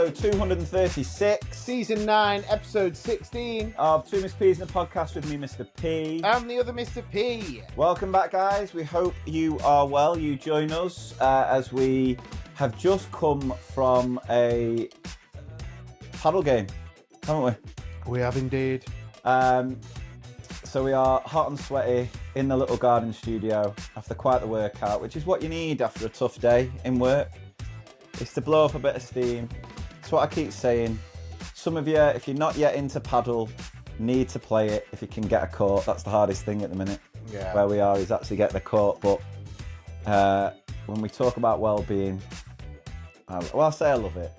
episode 236. Season 9, episode 16. Of 2MrPs and a podcast with me, Mr. P. I'm the other Mr. P. Welcome back, guys. We hope you are well. You join us as we have just come from a paddle game, haven't we? We have indeed. So we are hot and sweaty in the little garden studio after quite the workout, which is what you need after a tough day in work. It's to blow up a bit of steam. It's what I keep saying. Some of you, if you're not yet into paddle, need to play it if you can get a court. That's the hardest thing at the minute. Yeah. Where we are is actually getting a court. But when we talk about well-being, I'll say I love it.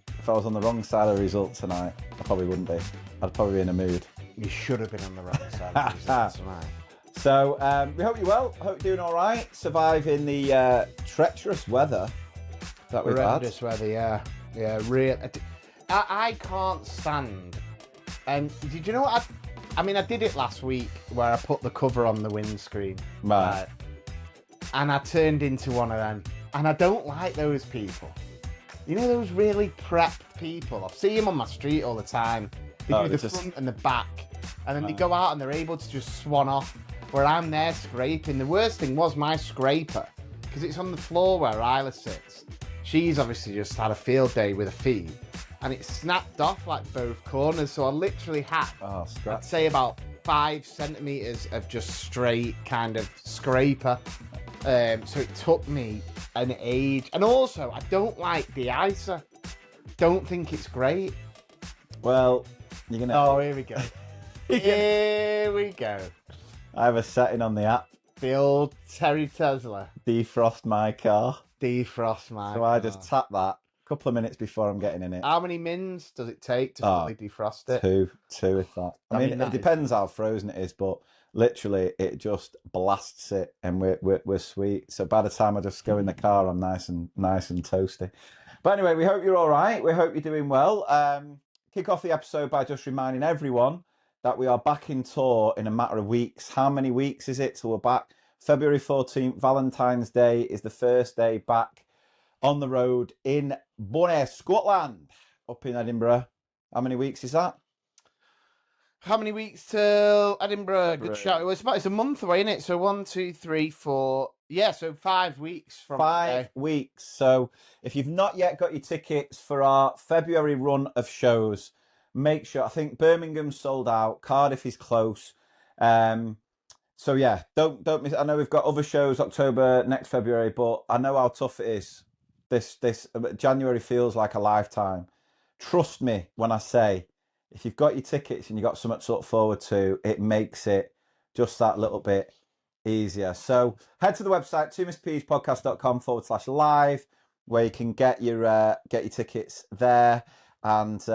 If I was on the wrong side of the result tonight, I probably wouldn't be. I'd probably be in a mood. You should have been on the right side of the results tonight. So we hope you're well. Hope you're doing all right. Surviving the treacherous weather that we've had. Horrendous weather, yeah. Yeah, real. I can't stand. And did you know what? I mean, I did it last week where I put the cover on the windscreen. Right. And I turned into one of them. And I don't like those people. You know those really prepped people? I see them on my street all the time. They do the front and the back. And then they go out and they're able to just swan off. Where I'm there scraping. The worst thing was my scraper. Because it's on the floor where Isla sits. She's obviously just had a field day with her feet. And it snapped off like both corners. So I literally had, I'd say about 5 centimetres of just straight kind of scraper. So it took me an age. And also, I don't like de-icer. Don't think it's great. Well, you're going to... Oh, here we go. Here we go. I have a setting on the app. The old Terry Tesla. Defrost my car. Defrost my So car. I just tap that a couple of minutes before I'm getting in it. How many mins does it take to fully defrost it? Two if that. I mean it depends how frozen it is, but literally it just blasts it and we're sweet. So by the time I just go in the car, I'm nice and toasty. But anyway, we hope you're all right. We hope you're doing well. Kick off the episode by just reminding everyone that we are back in tour in a matter of weeks. How many weeks is it till we're back? February 14th, Valentine's Day, is the first day back on the road in Bunny, Scotland, up in Edinburgh. How many weeks is that? How many weeks till Edinburgh? Good shout. It's a month away, isn't it? So 1, 2, 3, 4. Yeah, so 5 weeks from 5 weeks. So if you've not yet got your tickets for our February run of shows, make sure. I think Birmingham's sold out. Cardiff is close. So yeah, don't miss. I know we've got other shows October, next February, but I know how tough it is. This January feels like a lifetime. Trust me when I say, if you've got your tickets and you've got something to look forward to, it makes it just that little bit easier. So head to the website 2MrPs236YT.com/live, where you can get your tickets there. And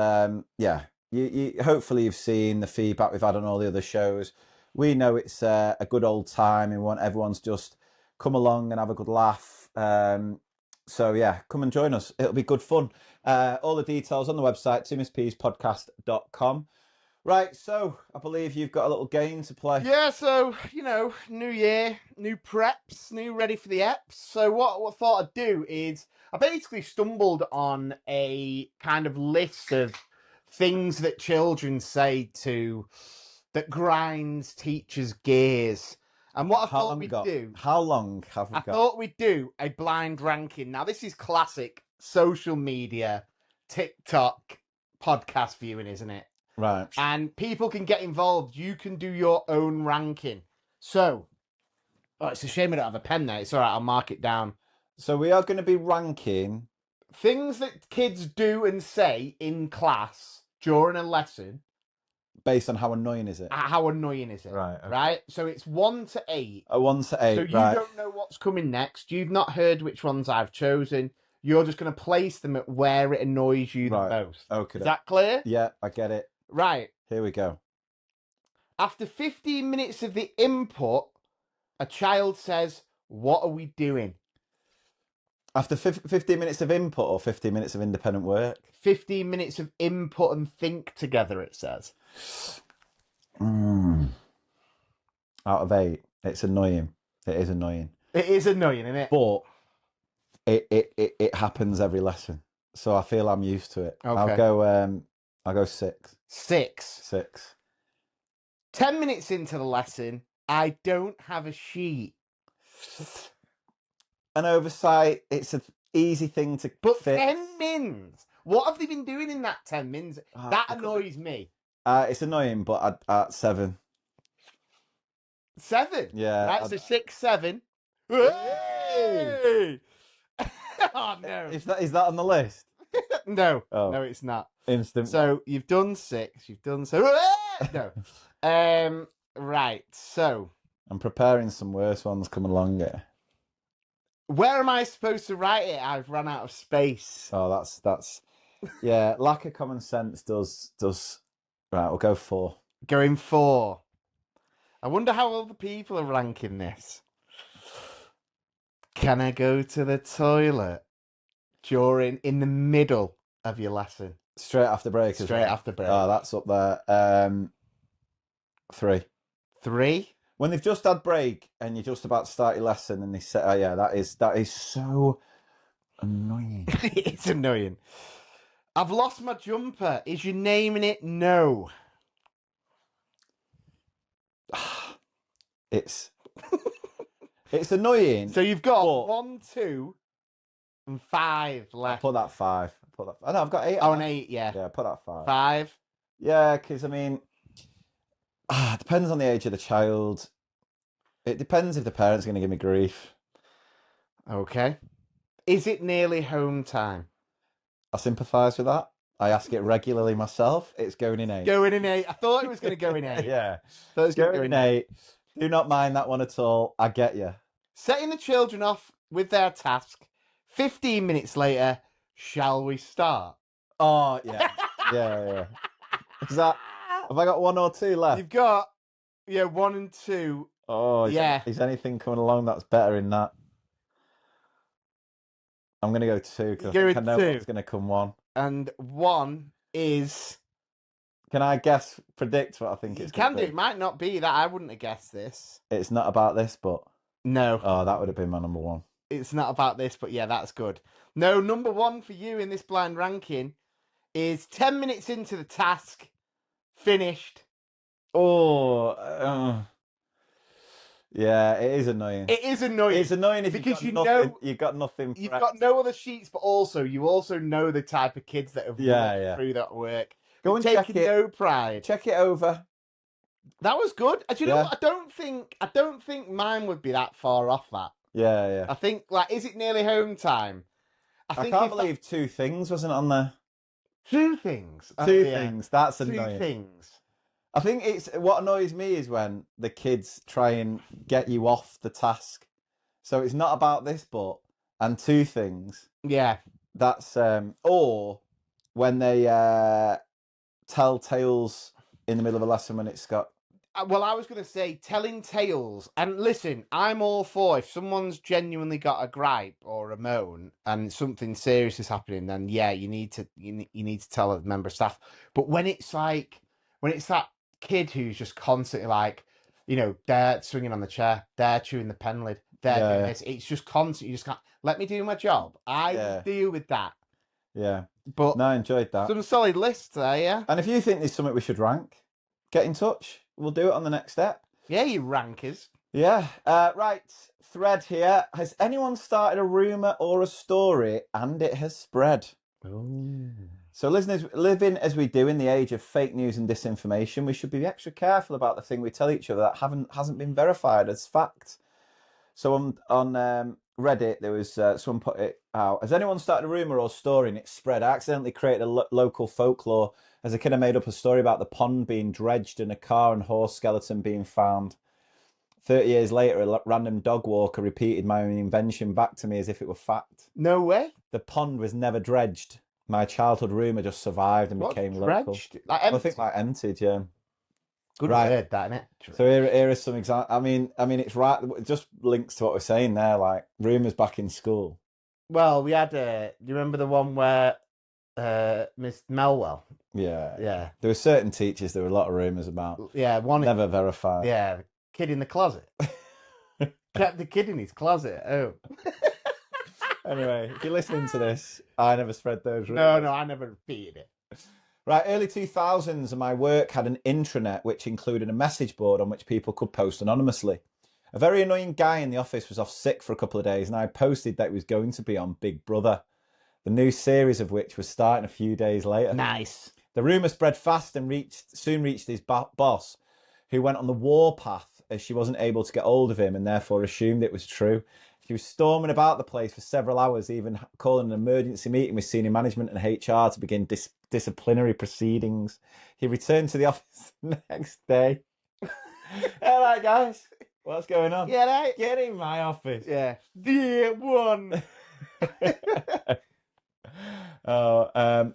yeah, you hopefully you've seen the feedback we've had on all the other shows. We know it's a good old time and we want everyone's just come along and have a good laugh. So yeah, come and join us. It'll be good fun. All the details on the website, 2MrPs236YT.com. Right, so I believe you've got a little game to play. Yeah, so, you know, new year, new preps, new ready for the eps. So what I thought I'd do is, I basically stumbled on a kind of list of things that children say that grinds teachers' gears. And what I thought we'd do... How long have we got? I thought we'd do a blind ranking. Now, this is classic social media, TikTok, podcast viewing, isn't it? Right. And people can get involved. You can do your own ranking. So, it's a shame I don't have a pen there. It's all right, I'll mark it down. So we are going to be ranking... things that kids do and say in class during a lesson. Based on how annoying is it? How annoying is it? Right. Okay. Right? So it's 1 to 8. 1 to 8, so you don't know what's coming next. You've not heard which ones I've chosen. You're just going to place them at where it annoys you the most. Okay. Is that clear? Yeah, I get it. Right. Here we go. After 15 minutes of the input, a child says, "What are we doing?" After 15 minutes of input or 15 minutes of independent work? 15 minutes of input and think together, it says. Out of 8, it's annoying. It is annoying. It is annoying, isn't it? But it happens every lesson. so I feel I'm used to it. Okay. I'll go 6. 6. 6. 10 minutes into the lesson, I don't have a sheet. An oversight. It's an easy thing to But fix. 10 mins. What have they been doing in that 10 mins? That annoys me. It's annoying, but at 7. 7. Yeah. That's a 6, 7. Hey! Oh no. Is that on the list? No. Oh. No, it's not. Instant. So you've done 6. You've done no. Right. So I'm preparing some worse ones coming along here. where am I supposed to write it? I've run out of space. Oh, that's yeah. Lack of common sense does. Right, we'll go 4. Going 4. I wonder how other people are ranking this. Can I go to the toilet in the middle of your lesson? Straight after break. Straight after break. Oh, that's up there. 3. 3. When they've just had break and you're just about to start your lesson and they say, "Oh yeah, that is so annoying." It's annoying. I've lost my jumper. Is you naming it? No. It's annoying. So you've got 1, 2, and 5 left. Put that 5. Oh no, I've got 8. Oh, an 8, yeah. Yeah, put that 5. 5. Yeah, because I mean, it depends on the age of the child. It depends if the parent's going to give me grief. Okay. Is it nearly home time? I sympathise with that. I ask it regularly myself. It's going in 8. Going in 8. I thought it was going to go in 8. Yeah. Thought it was going in 8. Do not mind that one at all. I get you. Setting the children off with their task. 15 minutes later, shall we start? Oh, yeah. Yeah. Is that... Have I got 1 or 2 left? You've got, 1 and 2. Oh, yeah. Is anything coming along that's better in that? I'm going to go 2 because I know what's going to come 1. And 1 is... Can I predict what I think it's going to be? It might not be that. I wouldn't have guessed this. It's not about this, but... No. Oh, that would have been my number 1. It's not about this, but yeah, that's good. No, number 1 for you in this blind ranking is 10 minutes into the task, finished. Oh, yeah, it is annoying. It is annoying. It's annoying if because you've got nothing. You've got no other sheets, but you also know the type of kids that have worked through that work. Go and check it. No pride. Check it over. That was good. Do you know what? I don't think mine would be that far off that. Yeah. I think is it nearly home time? I can't believe 2 things wasn't on there. 2 things. 2 things. That's annoying. 2 things. I think what annoys me is when the kids try and get you off the task. So it's not about this, and 2 things. Yeah. That's or when they tell tales in the middle of a lesson when it's got. Well, I was going to say telling tales, and listen, I'm all for if someone's genuinely got a gripe or a moan and something serious is happening, then yeah, you need to tell a member of staff. But when it's that kid who's just constantly they're swinging on the chair, they're chewing the pen lid, they're doing this, it's just constant. You just can't let me do my job. I deal with that. Yeah, but no, I enjoyed that. Some solid lists there, yeah. And if you think there's something we should rank, get in touch. We'll do it on the next step. Yeah, you rankers. Yeah. Right. Thread here. Has anyone started a rumour or a story and it has spread? Ooh. So listeners, living as we do in the age of fake news and disinformation, we should be extra careful about the thing we tell each other that hasn't been verified as fact. So on Reddit, there was someone put it out. Has anyone started a rumour or story and it spread? I accidentally created a local folklore. As a kid, I made up a story about the pond being dredged and a car and horse skeleton being found. 30 years later, a random dog walker repeated my own invention back to me as if it were fact. No way. The pond was never dredged. My childhood rumour just survived and became local. I think emptied, yeah. Good word, that, innit? So here are some examples. I mean, it's right. It just links to what we're saying there, like rumours back in school. Well, we had. Do you remember the one where Miss Melwell? Yeah. There were certain teachers there were a lot of rumours about. Yeah, one never verified. Yeah, kid in the closet. Kept the kid in his closet at home. Anyway, if you're listening to this, I never spread those No, rumours. I never repeated it. Right, early 2000s, and my work had an intranet which included a message board on which people could post anonymously. A very annoying guy in the office was off sick for a couple of days, and I posted that he was going to be on Big Brother, the new series of which was starting a few days later. Nice. The rumour spread fast and soon reached his boss, who went on the warpath as she wasn't able to get hold of him and therefore assumed it was true. She was storming about the place for several hours, even calling an emergency meeting with senior management and HR to begin disciplinary proceedings. He returned to the office the next day. All right, guys, what's going on? Yeah, right. Get in my office. Yeah. Dear one. He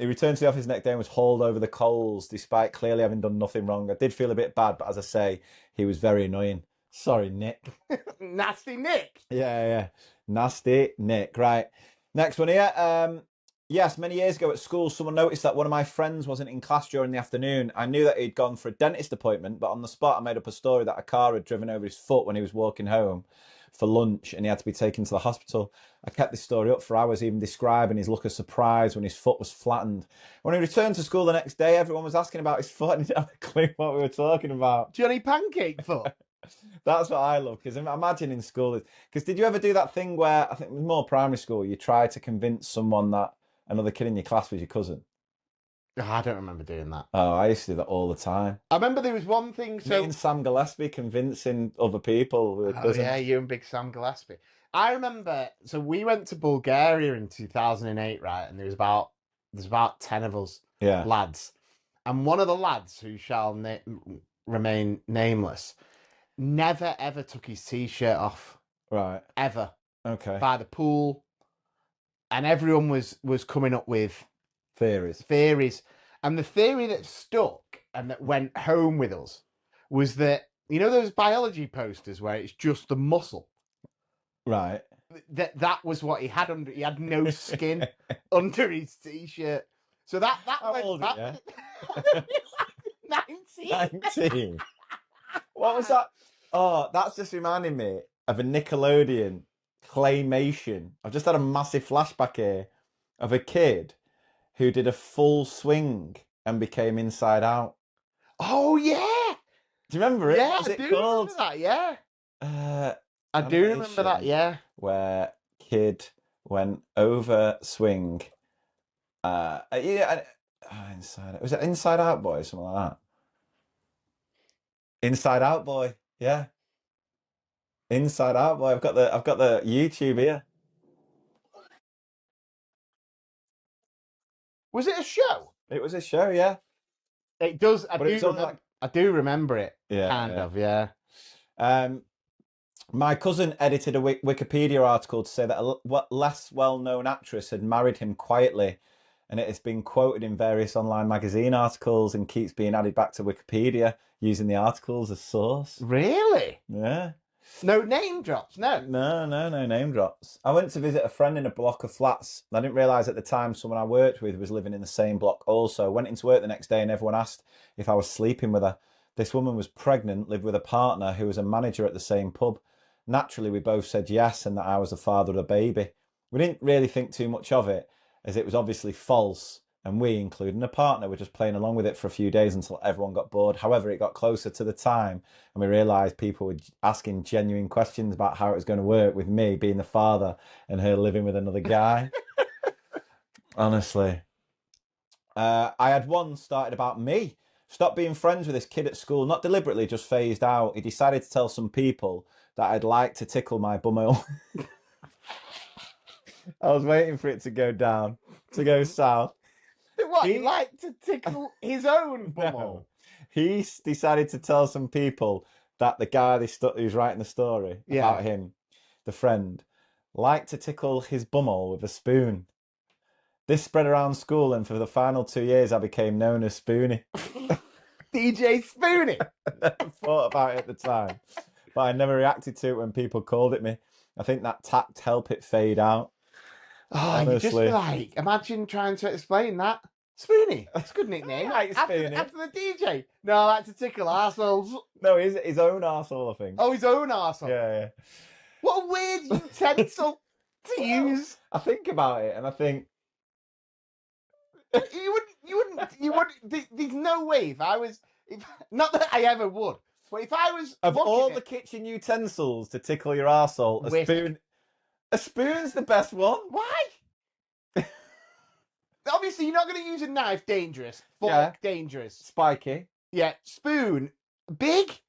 returned to the office the next day and was hauled over the coals, despite clearly having done nothing wrong. I did feel a bit bad, but as I say, he was very annoying. Sorry, Nick. Nasty Nick. Yeah. Nasty Nick. Right. Next one here. Yes, many years ago at school, someone noticed that one of my friends wasn't in class during the afternoon. I knew that he'd gone for a dentist appointment, but on the spot I made up a story that a car had driven over his foot when he was walking home for lunch and he had to be taken to the hospital. I kept this story up for hours, even describing his look of surprise when his foot was flattened. When he returned to school the next day, everyone was asking about his foot and he didn't have a clue what we were talking about. Johnny Pancake foot. That's what I love, because imagine in school, because did you ever do that thing where, I think it was more primary school, you try to convince someone that another kid in your class was your cousin? Oh, I don't remember doing that. Oh, I used to do that all the time. I remember there was one thing. So meeting Sam Gillespie, convincing other people. With cousins. Yeah, you and Big Sam Gillespie. I remember. So we went to Bulgaria in 2008, right? And there's about 10 of us, lads, and one of the lads who shall remain nameless never ever took his t-shirt off. Right. Ever. Okay. By the pool, and everyone was coming up with theories. And the theory that stuck and that went home with us was that, you know, those biology posters where it's just the muscle? Right. That was what he had under. He had no skin under his t-shirt. So that How old are you? 19. 19. What was that? Oh, that's just reminding me of a Nickelodeon claymation. I've just had a massive flashback here of a kid who did a full swing and became Inside Out. Oh yeah. Do you remember it? Yeah, What's it I do called? remember that. Yeah. I do remember that. Yeah. Where kid went over swing. Inside. Was it Inside Out Boy or something like that? Inside Out Boy. Yeah. Inside Out Boy. I've got the YouTube here. Was it a show? It was a show, yeah. It does. I do remember it. Yeah, kind of. Yeah. My cousin edited a Wikipedia article to say that a less well-known actress had married him quietly, and it has been quoted in various online magazine articles and keeps being added back to Wikipedia using the articles as source. Really? Yeah. No name drops, no. No name drops. I went to visit a friend in a block of flats. I didn't realise at the time someone I worked with was living in the same block also. Went into work the next day and everyone asked if I was sleeping with her. This woman was pregnant, lived with a partner who was a manager at the same pub. Naturally, we both said yes and that I was the father of the baby. We didn't really think too much of it, as it was obviously false, and we, including a partner, were just playing along with it for a few days until everyone got bored. However, it got closer to the time, and we realised people were asking genuine questions about how it was going to work with me being the father and her living with another guy. Honestly. I had one started about me. Stopped being friends with this kid at school, not deliberately, just phased out. He decided to tell some people that I'd like to tickle my bumhole. I was waiting for it to go down, to go south. What, he liked to tickle his own bumhole? No. He decided to tell some people that the guy who's writing the story about him, the friend, liked to tickle his bumhole with a spoon. This spread around school, and for the final 2 years, I became known as Spoonie. DJ Spoonie? I thought about it at the time, but I never reacted to it when people called it me. I think that tact helped it fade out. Oh, honestly. You just be like, imagine trying to explain that. Spoonie, that's a good nickname. After the DJ. No, I like to tickle arseholes. No, his own arsehole, I think. Oh, his own arsehole. Yeah. What a weird utensil. to use. I think about it and I think You wouldn't. There's no way not that I ever would, but if I was of all at the kitchen utensils to tickle your arsehole, whisk. a spoon's the best one. Why? Obviously, you're not going to use a knife. Dangerous. Fork, dangerous. Spiky. Yeah. Spoon, big.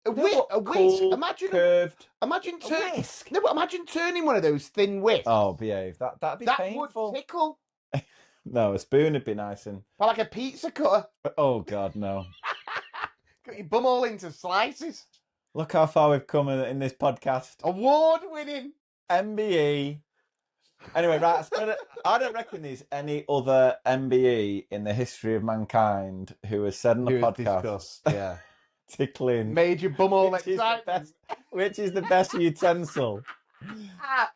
A whisk. Cool, Imagine curved. Imagine A whisk. No, but imagine turning one of those thin whisks. Oh, behave. That'd be painful. Would tickle. No, a spoon would be nice and. Or like a pizza cutter. Oh God, no. Got your bum all into slices. Look how far we've come in this podcast. Award-winning. MBE. Anyway, right, I don't reckon there's any other MBE in the history of mankind who has said on the podcast, discussed, yeah, tickling, made your bum all excited. Which is the best utensil?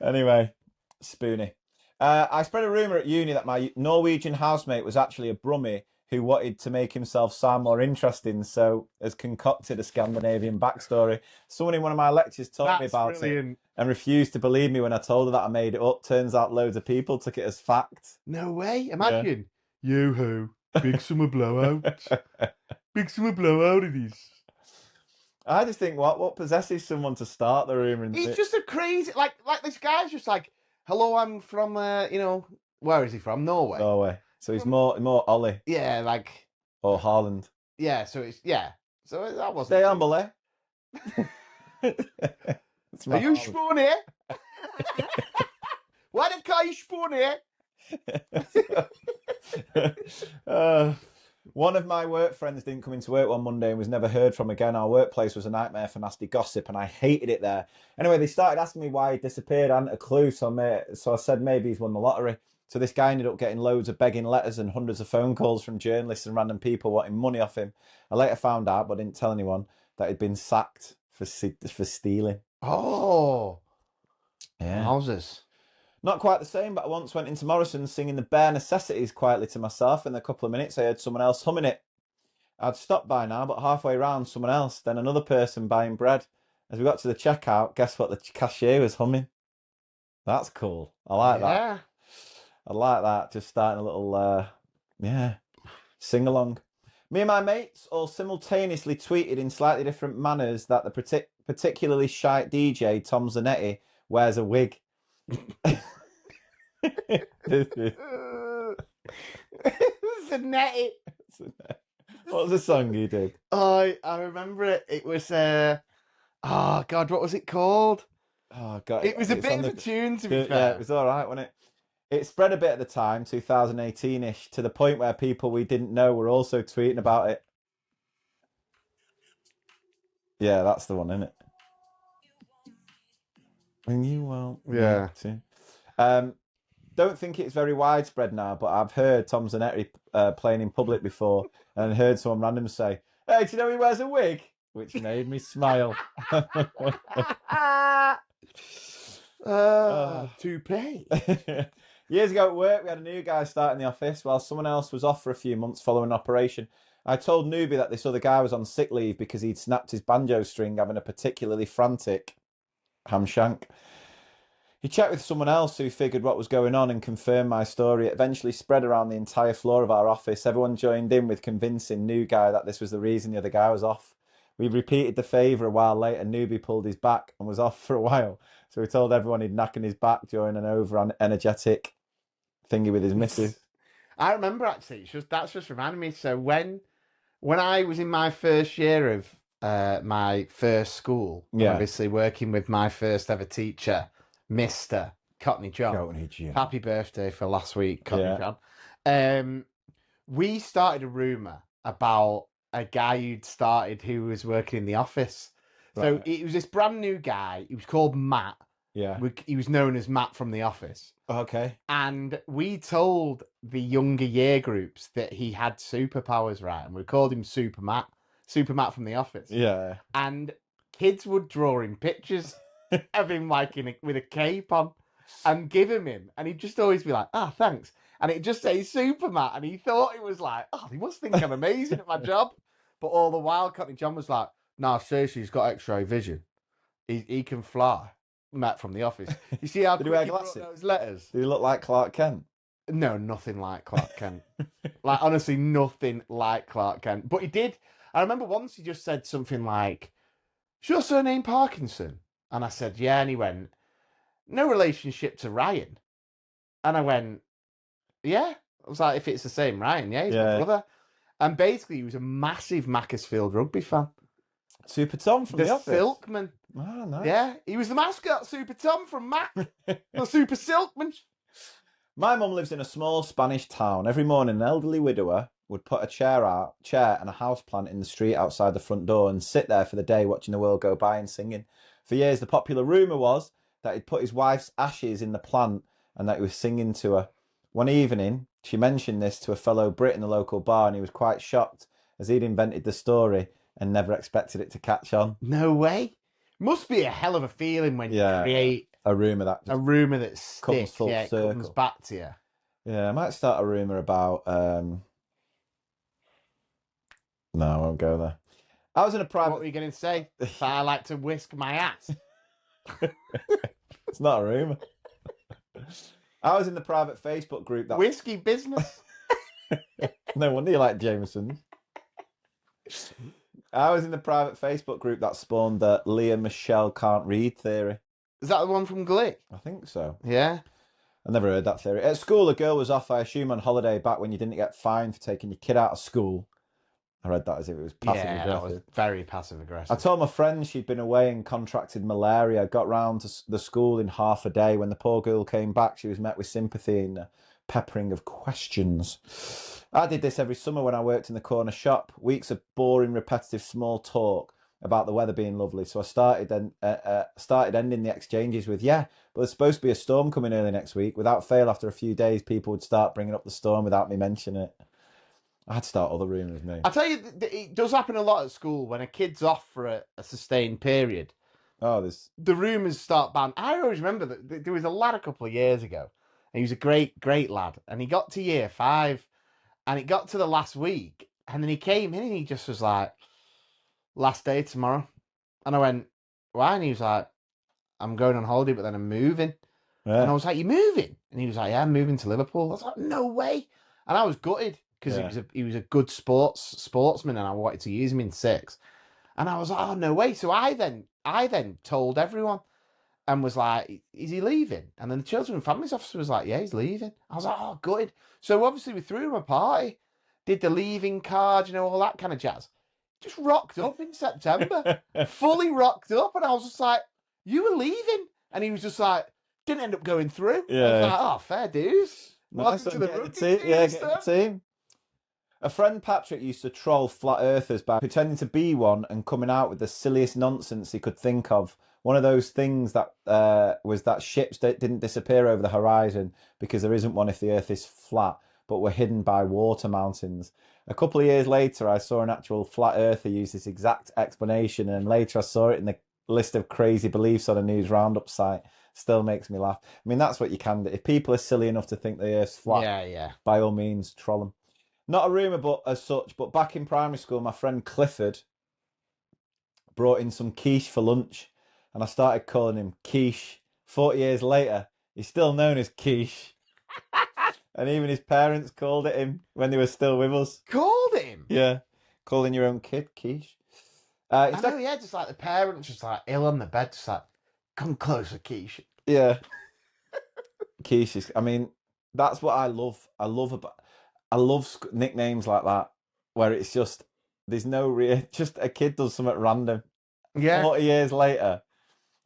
Anyway, Spoonie. I spread a rumour at uni that my Norwegian housemate was actually a Brummie who wanted to make himself sound more interesting, so has concocted a Scandinavian backstory. Someone in one of my lectures told me about it and refused to believe me when I told her that I made it up. Turns out loads of people took it as fact. No way. Imagine. Yeah. Yo-ho. Big summer blowout. Big summer blowout it is. I just think, what possesses someone to start the rumour? He's just a crazy... Like this guy's just like, hello, I'm from, where is he from? Norway. Norway. So he's more Ollie. Yeah, like... Or Haaland. Yeah, so it's... Yeah. So that wasn't... Stay humble, eh? Are you spawn here? Why did I call you spawn here? One of my work friends didn't come into work one Monday and was never heard from again. Our workplace was a nightmare for nasty gossip and I hated it there. Anyway, they started asking me why he disappeared. I hadn't a clue, so I said maybe he's won the lottery. So this guy ended up getting loads of begging letters and hundreds of phone calls from journalists and random people wanting money off him. I later found out, but didn't tell anyone, that he'd been sacked for stealing. Oh. Yeah. Houses. Not quite the same, but I once went into Morrison's singing the bare necessities quietly to myself. In a couple of minutes, I heard someone else humming it. I'd stopped by now, but halfway round, someone else, then another person buying bread. As we got to the checkout, guess what the cashier was humming? That's cool. I like that. I like that. Just starting a little, sing-along. Me and my mates all simultaneously tweeted in slightly different manners that the particularly shite DJ, Tom Zanetti, wears a wig. Zanetti. What was the song he did? Oh, I remember it. It was, oh, God, what was it called? Oh, God. It was a bit of a tune, to be fair. Yeah, it was all right, wasn't it? It spread a bit at the time, 2018-ish, to the point where people we didn't know were also tweeting about it. Yeah, that's the one, isn't it? When you won't. Yeah. Don't think it's very widespread now, but I've heard Tom Zanetti playing in public before and heard someone random say, "Hey, do you know he wears a wig?" Which made me smile. Toupee. Years ago at work, we had a new guy start in the office while someone else was off for a few months following an operation. I told Newbie that this other guy was on sick leave because he'd snapped his banjo string having a particularly frantic ham shank. He checked with someone else who figured what was going on and confirmed my story. It eventually spread around the entire floor of our office. Everyone joined in with convincing new guy that this was the reason the other guy was off. We repeated the favour a while later. Newbie pulled his back and was off for a while. So we told everyone he'd knack in his back during an over-energetic thingy with his missus. I remember, actually, that's just reminded me. So when I was in my first year of my first school, obviously working with my first ever teacher, Mr. Cockney John. Happy birthday for last week, Cockney John. We started a rumour about a guy who was working in the office. Right. So it was this brand new guy. He was called Matt. Yeah. He was known as Matt from The Office. Okay. And we told the younger year groups that he had superpowers, right? And we called him Super Matt from The Office. Yeah. And kids would draw him pictures of him like with a cape on and give him. And he'd just always be like, thanks. And it'd just say Super Matt. And he thought it was like, he must think I'm amazing at my job. But all the while, Cockney John was like, no, seriously, he's got X-ray vision. He can fly. Matt from the office. You see how Did he wear quick he brought glasses? those letters? Did he look like Clark Kent? No, nothing like Clark Kent. Like, honestly, nothing like Clark Kent. But he did. I remember once he just said something like, "Is your surname Parkinson?" And I said, "Yeah." And he went, "No relationship to Ryan." And I went, "Yeah." I was like, "If it's the same Ryan, yeah, he's my brother." And basically, he was a massive Macclesfield rugby fan. Super Tom from The Office. Silkman. Oh, nice. Yeah, he was the mascot, Super Tom from Mac. The Super Silkman. My mum lives in a small Spanish town. Every morning, an elderly widower would put a chair and a houseplant in the street outside the front door and sit there for the day watching the world go by and singing. For years, the popular rumour was that he'd put his wife's ashes in the plant and that he was singing to her. One evening, she mentioned this to a fellow Brit in the local bar and he was quite shocked as he'd invented the story and never expected it to catch on. No way. Must be a hell of a feeling when you create a rumour that sticks, it comes back to you. Yeah, I might start a rumour about... No, I won't go there. I was in a private... What were you going to say? I like to whisk my ass. It's not a rumour. I was in the private Facebook group that... Whiskey business? No wonder you like Jameson's. I was in the private Facebook group that spawned the Leah Michelle can't read theory. Is that the one from Glee? I think so. Yeah. I never heard that theory. At school, a girl was off, I assume, on holiday back when you didn't get fined for taking your kid out of school. I read that as if it was passive aggressive. Yeah, that was very passive aggressive. I told my friend she'd been away and contracted malaria. Got round to the school in half a day. When the poor girl came back, she was met with sympathy and a peppering of questions. I did this every summer when I worked in the corner shop. Weeks of boring, repetitive small talk about the weather being lovely. So I started ending the exchanges with, "Yeah, but there's supposed to be a storm coming early next week." Without fail, after a few days, people would start bringing up the storm without me mentioning it. I'd start other rumours, mate. I tell you, it does happen a lot at school when a kid's off for a sustained period. Oh, the rumours start banned. I always remember that there was a lad a couple of years ago, and he was a great lad, and he got to year 5, and it got to the last week, and then he came in and he just was like, "Last day tomorrow," and I went, "Why?" And he was like, "I'm going on holiday, but then I'm moving." Yeah. And I was like, "You moving?" And he was like, "Yeah, I'm moving to Liverpool." I was like, "No way!" And I was gutted. Because he was a good sportsman, and I wanted to use him in 6. And I was like, "Oh, no way!" So I then told everyone, and was like, "Is he leaving?" And then the Children and Families Officer was like, "Yeah, he's leaving." I was like, "Oh, good." So obviously we threw him a party, did the leaving card, all that kind of jazz. Just rocked up in September, fully rocked up, and I was just like, "You were leaving?" And he was just like, didn't end up going through. Yeah. I was like, "Oh, fair dues." Welcome to the rugby team. Get the team. A friend Patrick used to troll flat earthers by pretending to be one and coming out with the silliest nonsense he could think of. One of those things that was that ships didn't disappear over the horizon because there isn't one if the earth is flat, but were hidden by water mountains. A couple of years later, I saw an actual flat earther use this exact explanation, and later I saw it in the list of crazy beliefs on a news roundup site. Still makes me laugh. I mean, that's what you can do. If people are silly enough to think the earth's flat, by all means, troll them. Not a rumour but as such, but back in primary school, my friend Clifford brought in some quiche for lunch, and I started calling him Quiche. 40 years later, he's still known as Quiche. And even his parents called it him when they were still with us. Called him? Yeah. Calling your own kid Quiche. I know, just like the parents just like ill on the bed, just like, "Come closer, Quiche." Yeah. Quiche is, I mean, that's what I love. I love nicknames like that, where it's just, there's no real, just a kid does something random. Yeah. 40 years later,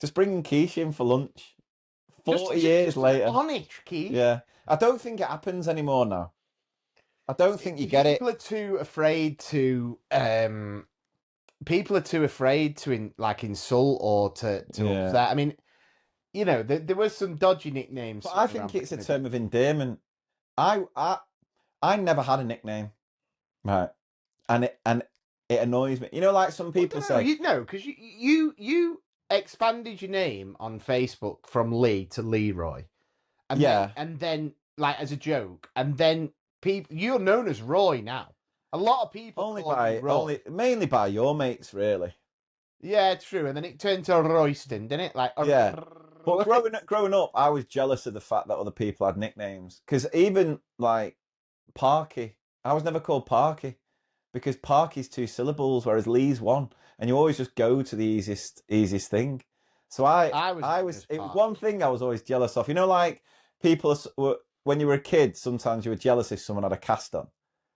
just bringing Quiche in for lunch. 40 years later. On it, Quiche. Yeah. I don't think it happens anymore now. I don't think you get it. People are too afraid to, insult or to upset. I mean, there was some dodgy nicknames. But I think it's a term of endearment. I never had a nickname, right? And it annoys me. Like some people say. Because you expanded your name on Facebook from Lee to Leroy, and then like as a joke, and then you're known as Roy now. A lot of people mainly by your mates, really. Yeah, true. And then it turned to Royston, didn't it? Like But growing up, I was jealous of the fact that other people had nicknames. Because even like Parky, I was never called Parky because Parky's 2 syllables, whereas Lee's 1, and you always just go to the easiest thing. So it was one thing I was always jealous of. You know, like people when you were a kid, sometimes you were jealous if someone had a cast on.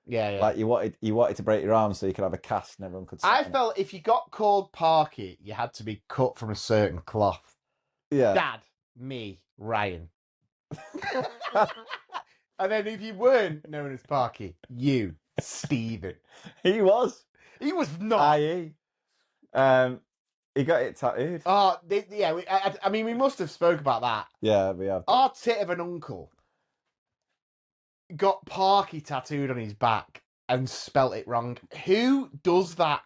Yeah, yeah. Like you wanted to break your arm so you could have a cast and everyone could. I felt if you got called Parky, you had to be cut from a certain cloth. Yeah. Dad, me, Ryan. And then if you weren't known as Parky, you, Stephen. He was not. IE. He got it tattooed. Oh, yeah. I mean, we must have spoke about that. Yeah, we have. Our tit of an uncle got Parky tattooed on his back and spelt it wrong. Who does that?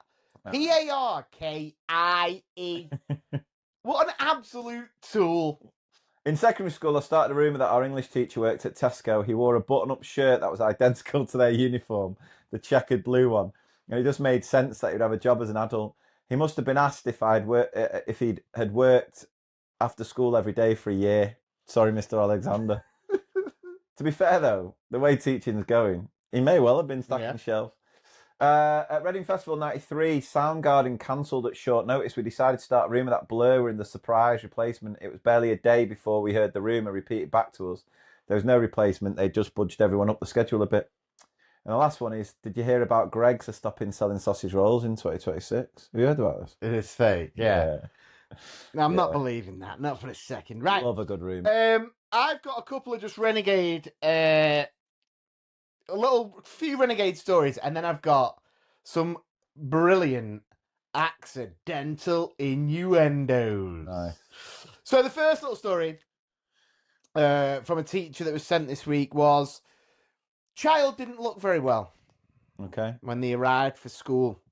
Parkie. What an absolute tool. In secondary school, I started a rumour that our English teacher worked at Tesco. He wore a button-up shirt that was identical to their uniform, the checkered blue one. And it just made sense that he'd have a job as an adult. He must have been asked if he had worked after school every day for a year. Sorry, Mr. Alexander. To be fair, though, the way teaching's going, he may well have been stacking shelves. At Reading Festival 93, Soundgarden cancelled at short notice. We decided to start a rumour that Blur were in the surprise replacement. It was barely a day before we heard the rumour repeated back to us. There was no replacement. They just budged everyone up the schedule a bit. And the last one is, did you hear about Greggs are stopping selling sausage rolls in 2026? Have you heard about this? It is fake, yeah. No, I'm not believing that. Not for a second. Right. Love a good rumour. I've got a couple of just renegade... few renegade stories, and then I've got some brilliant accidental innuendos. Nice. So the first little story from a teacher that was sent this week was, child didn't look very well. Okay. When they arrived for school.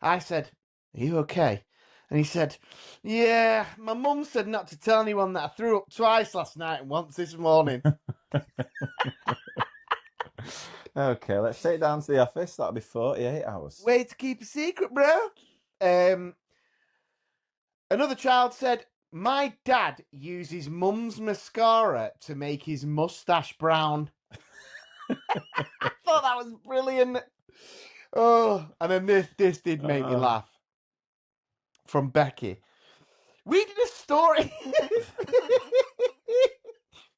I said, are you okay? And he said, yeah, my mum said not to tell anyone that I threw up twice last night and once this morning. Okay, let's take it down to the office. That'll be 48 hours. Way to keep a secret, bro. Another child said, my dad uses mum's mascara to make his mustache brown. I thought that was brilliant. Oh, and then this did make me laugh. From Becky. We did a story.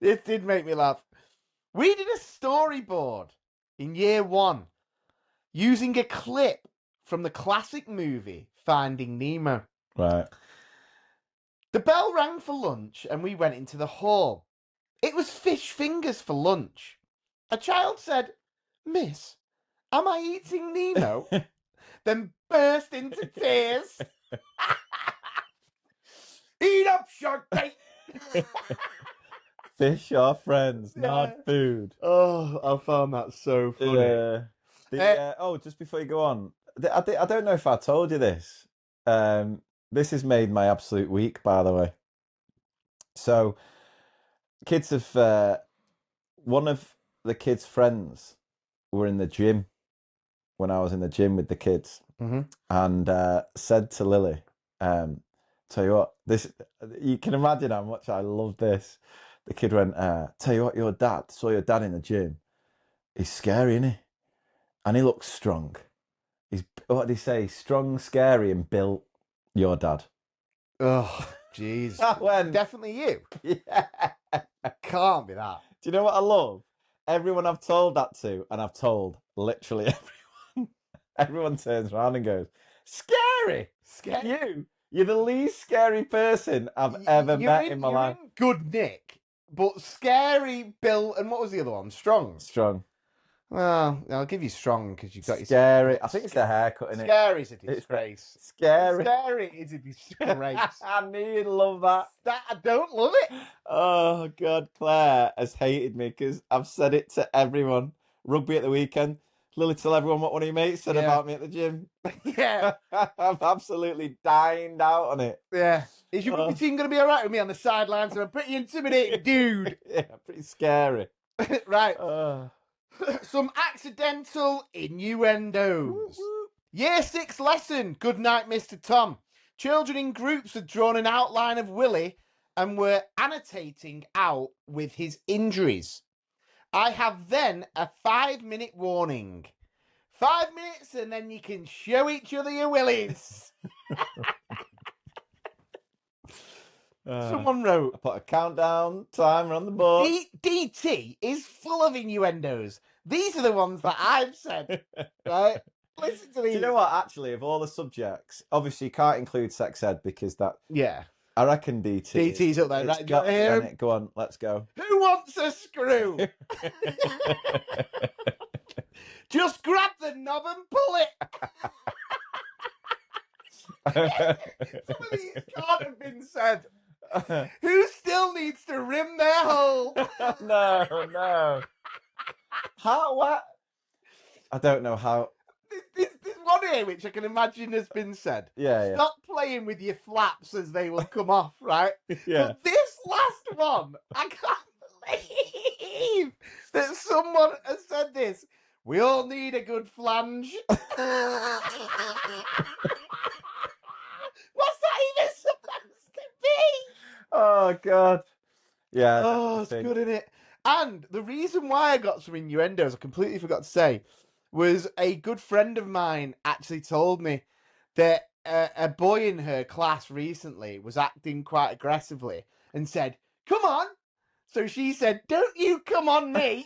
This did make me laugh. We did a storyboard in year 1 using a clip from the classic movie Finding Nemo. Right. The bell rang for lunch and we went into the hall. It was fish fingers for lunch. A child said, Miss, am I eating Nemo? Then burst into tears. Eat up, shark bait! Fish are friends, not food. Oh, I found that so funny. Just before you go on, I don't know if I told you this. This has made my absolute week, by the way. So, kids have... one of the kids' friends were in the gym when I was in the gym with the kids. Mm-hmm. And said to Lily, tell you what, you can imagine how much I love this. The kid went, tell you what, saw your dad in the gym. He's scary, isn't he? And he looks strong. What did he say? Strong, scary, and built. Your dad. Oh, jeez. Definitely you. Yeah. Can't be that. Do you know what I love? Everyone I've told that to, and I've told literally everyone, everyone turns around and goes, scary! Scary? You're the least scary person I've ever met in my life. In good nick, but scary, Bill, and what was the other one? Strong. Well, I'll give you strong because you've got your... Scary. I think it's the haircut, isn't it? Scary's a disgrace. Scary is a disgrace. I knew you'd love that. I don't love it. Oh, God, Claire has hated me because I've said it to everyone. Rugby at the weekend. Lily, tell everyone what one of your mates said about me at the gym. Yeah. I'm absolutely dined out on it. Yeah. Is your rugby team going to be all right with me on the sidelines? I'm a pretty intimidating dude. Yeah, pretty scary. Right. Some accidental innuendos. Year 6 lesson. Good night, Mr. Tom. Children in groups had drawn an outline of Willie and were annotating out with his injuries. I have then a 5-minute warning. 5 minutes and then you can show each other your willies. Someone wrote, I put a countdown timer on the board. DT is full of innuendos. These are the ones that I've said. Right? Listen to these. Do you know what? Actually, of all the subjects, obviously you can't include sex ed because that. Yeah. I reckon DT. DT's up there, right? Go on, let's go. Who wants a screw? Just grab the knob and pull it. Some of these can't have been said. Who still needs to rim their hole? No. How? What? I don't know how. There's one here which I can imagine has been said. Yeah. Stop playing with your flaps as they will come off, right? Yeah. But this last one, I can't believe that someone has said this. We all need a good flange. What's that even supposed to be? Oh God. Yeah. Oh, it's good, isn't it? And the reason why I got some innuendos, I completely forgot to say, was a good friend of mine actually told me that a boy in her class recently was acting quite aggressively and said, "Come on." So she said, "Don't you come on me."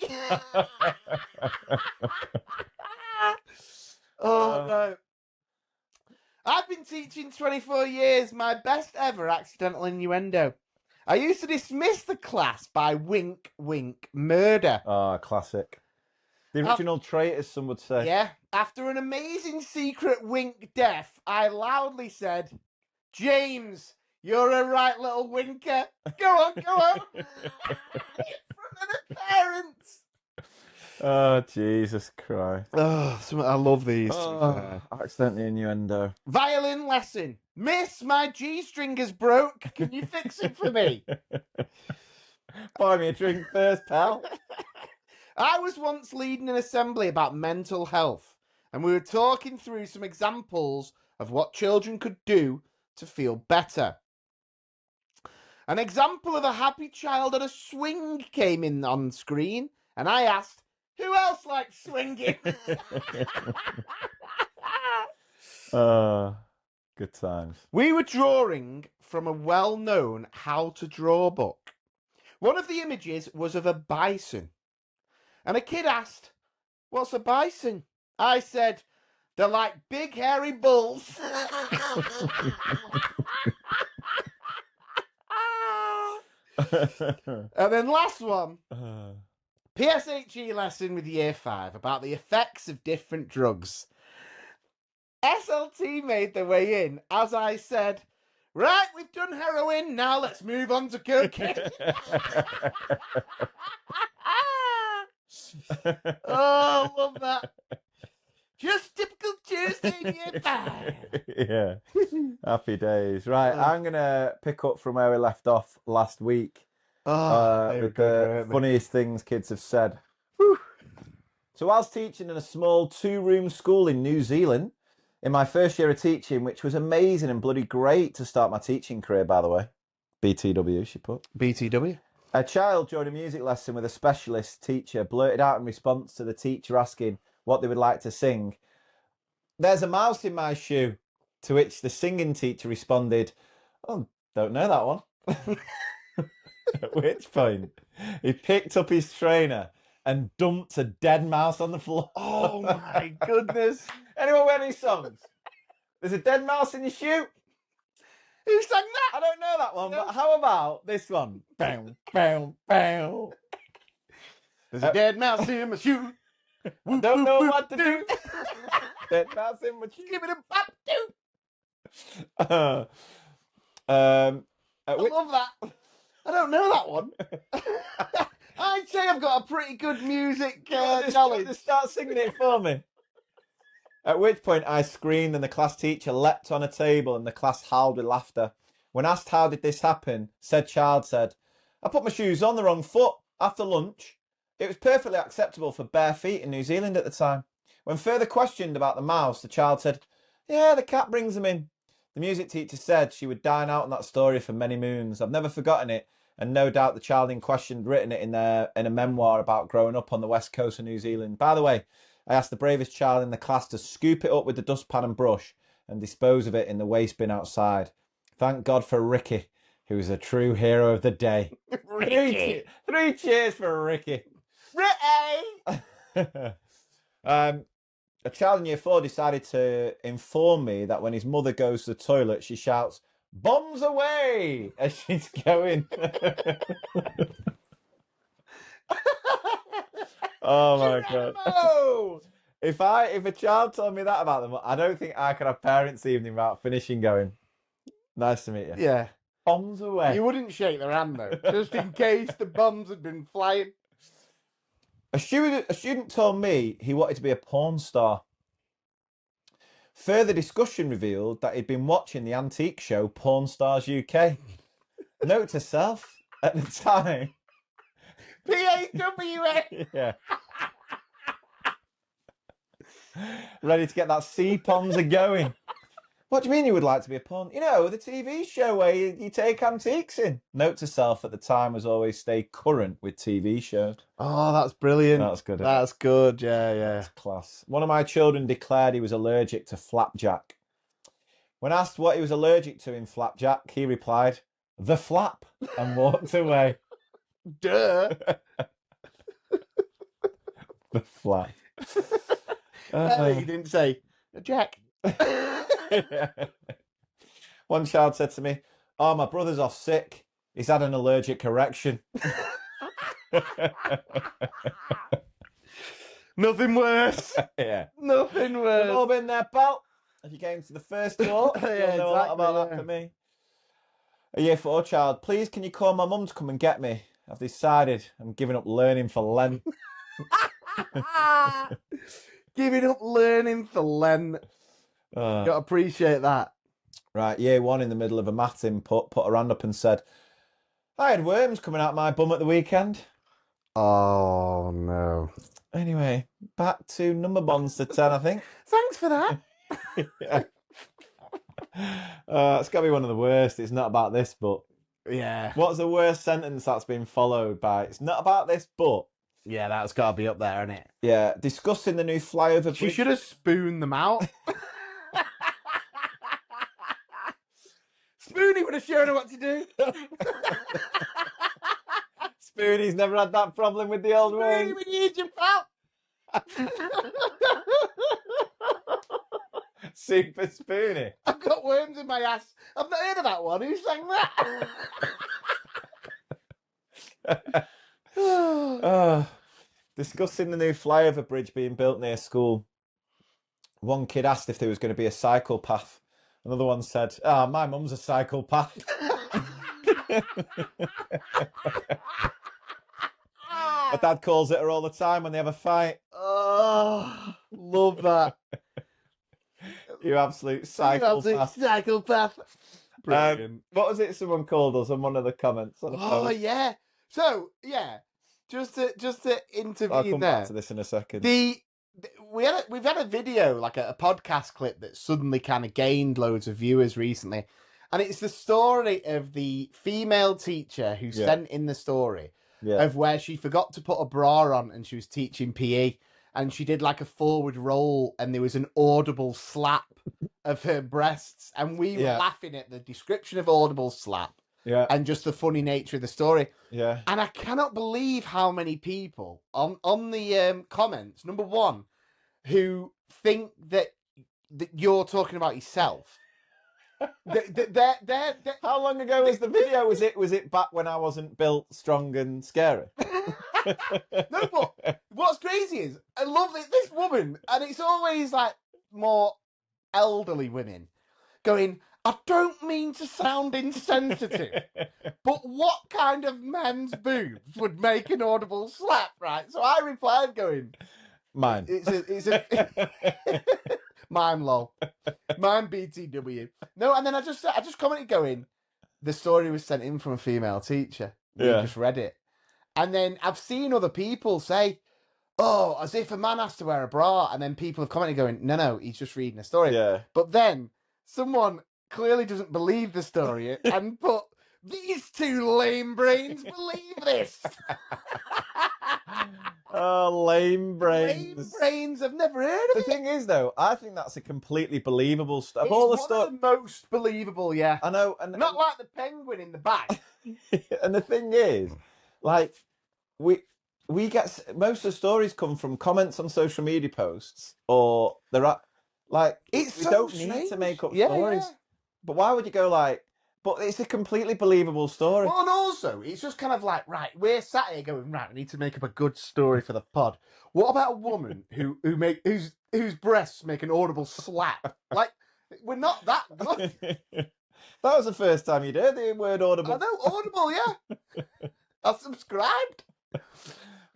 Oh, no. I've been teaching 24 years. My best ever accidental innuendo. I used to dismiss the class by wink, wink, murder. Oh, classic. The original trait, as some would say. Yeah. After an amazing secret wink death, I loudly said, "James, you're a right little winker. Go on. In front of the parents." Oh, Jesus Christ. Oh, I love these. Accidentally innuendo. Violin lesson. Miss, my G-string is broke. Can you fix it for me? Buy me a drink first, pal. I was once leading an assembly about mental health, and we were talking through some examples of what children could do to feel better. An example of a happy child on a swing came in on screen, and I asked, "Who else likes swinging?" Good times. We were drawing from a well-known how-to-draw book. One of the images was of a bison. And a kid asked, "What's a bison?" I said, "They're like big hairy bulls." And then last one. PSHE lesson with year 5 about the effects of different drugs. SLT made their way in as I said, "Right, we've done heroin, now let's move on to cocaine." Oh, love that. Just typical Tuesday in year 5. Yeah. Happy days. Right, I'm going to pick up from where we left off last week. With the funniest things kids have said. Whew. So whilst teaching in a small 2-room school in New Zealand, in my first year of teaching, which was amazing and bloody great to start my teaching career, by the way. BTW, she put. BTW. A child during a music lesson with a specialist teacher blurted out in response to the teacher asking what they would like to sing, "There's a mouse in my shoe." To which the singing teacher responded, "Oh, don't know that one." At which point, he picked up his trainer and dumped a dead mouse on the floor. Oh my goodness. Anyone with any songs? There's a dead mouse in your shoe? Who sang that? I don't know that one, but how about this one? Bow, bow, bow. There's a dead mouse in my shoe. Don't know what to do. Dead mouse in my shoe. Give it a pop, dude. I love that. I don't know that one. I'd say I've got a pretty good music knowledge. Just start singing it for me. At which point I screamed and the class teacher leapt on a table and the class howled with laughter. When asked how did this happen, said child said, "I put my shoes on the wrong foot after lunch. It was perfectly acceptable for bare feet in New Zealand at the time." When further questioned about the mouse, the child said, "Yeah, the cat brings them in." The music teacher said she would dine out on that story for many moons. I've never forgotten it, and no doubt the child in question had written it in a memoir about growing up on the west coast of New Zealand. By the way, I asked the bravest child in the class to scoop it up with the dustpan and brush and dispose of it in the waste bin outside. Thank God for Ricky, who was a true hero of the day. Ricky. Three cheers for Ricky. Ricky! A child in year 4 decided to inform me that when his mother goes to the toilet, she shouts, "Bombs away!" as she's going. Oh my God. If a child told me that about them, I don't think I could have parents' evening without finishing going, "Nice to meet you." Yeah. Bombs away. You wouldn't shake their hand though, just in case the bombs had been flying. A student told me he wanted to be a porn star. Further discussion revealed that he'd been watching the antique show Porn Stars UK. Note to self, at the time. PAWA! Yeah. Ready to get that C-Pons a-going. What do you mean you would like to be a porn? You know, the TV show where you take antiques in. Note to self at the time was always stay current with TV shows. Oh, that's brilliant. That's good. That's good, yeah. That's class. One of my children declared he was allergic to flapjack. When asked what he was allergic to in flapjack, he replied, "The flap," and walked away. Duh. The flap. You didn't say, Jack. One child said to me, "Oh, my brother's off sick. He's had an allergic erection." Nothing worse. Yeah. Nothing worse. We've all been there, pal. If you came to the first talk, Yeah, you'll know a lot about that for me. A year 4 child, please can you call my mum to come and get me? I've decided I'm giving up learning for Lent. Giving up learning for Lent. Gotta appreciate that. Right, year 1 in the middle of a maths input, put her hand up and said, "I had worms coming out my bum at the weekend." Oh, no. Anyway, back to number bonds to 10, I think. Thanks for that. Yeah. It's got to be one of the worst. It's not about this, but... Yeah. What's the worst sentence that's been followed by, "It's not about this, but"? Yeah, that's got to be up there, isn't it? Yeah, discussing the new flyover bridge. She should have spooned them out. Spoonie would have shown her what to do. Spoonie's never had that problem with the old Spoonie, worms. we need you, pal. Super Spoonie. I've got worms in my ass. I've not heard of that one. Who sang that? Discussing the new flyover bridge being built near school. One kid asked if there was going to be a cycle path. Another one said, "Ah, my mum's a psychopath." My dad calls it her all the time when they have a fight. Oh, love that. You absolute psychopath. Psychopath. Brilliant. What was it someone called us on one of the comments? On the post? Yeah. So, yeah, just to intervene I'll come there. back to this in a second. We've had a video, like a podcast clip that suddenly kind of gained loads of viewers recently. And it's the story of the female teacher who sent in the story of where she forgot to put a bra on and she was teaching PE. And she did like a forward roll and there was an audible slap of her breasts. And we were laughing at the description of audible slap and just the funny nature of the story. Yeah. And I cannot believe how many people on the comments, number one, who think that you're talking about yourself. How long ago was the video? Was it back when I wasn't built, strong, and scary? No, but what's crazy is I love this woman, and it's always like more elderly women going, "I don't mean to sound insensitive, but what kind of men's boobs would make an audible slap?" Right? So I replied, going, "Mine." It's a mine, lol. Mine, BTW. No, and then I just commented, going, the story was sent in from a female teacher. We just read it. And then I've seen other people say, "Oh, as if a man has to wear a bra." And then people have commented going, no, he's just reading a story. Yeah. But then someone clearly doesn't believe the story and put, these two lame brains believe this. Oh, lame brains. Lame brains. I've never heard of The it. thing is, though, I think that's a completely believable story. It's one of the most believable, yeah. I know. And not like the penguin in the back. And the thing is, like, we get most of the stories come from comments on social media posts, or there are like It's we so don't strange. need to make up Yeah, stories. yeah. But why would you go like? But it's a completely believable story. Well, and also, it's just kind of like, right, we're sat here going, right, we need to make up a good story for the pod. What about a woman whose breasts make an audible slap? Like, we're not that good. That was the first time you'd heard the word audible. I know, audible, yeah. I subscribed.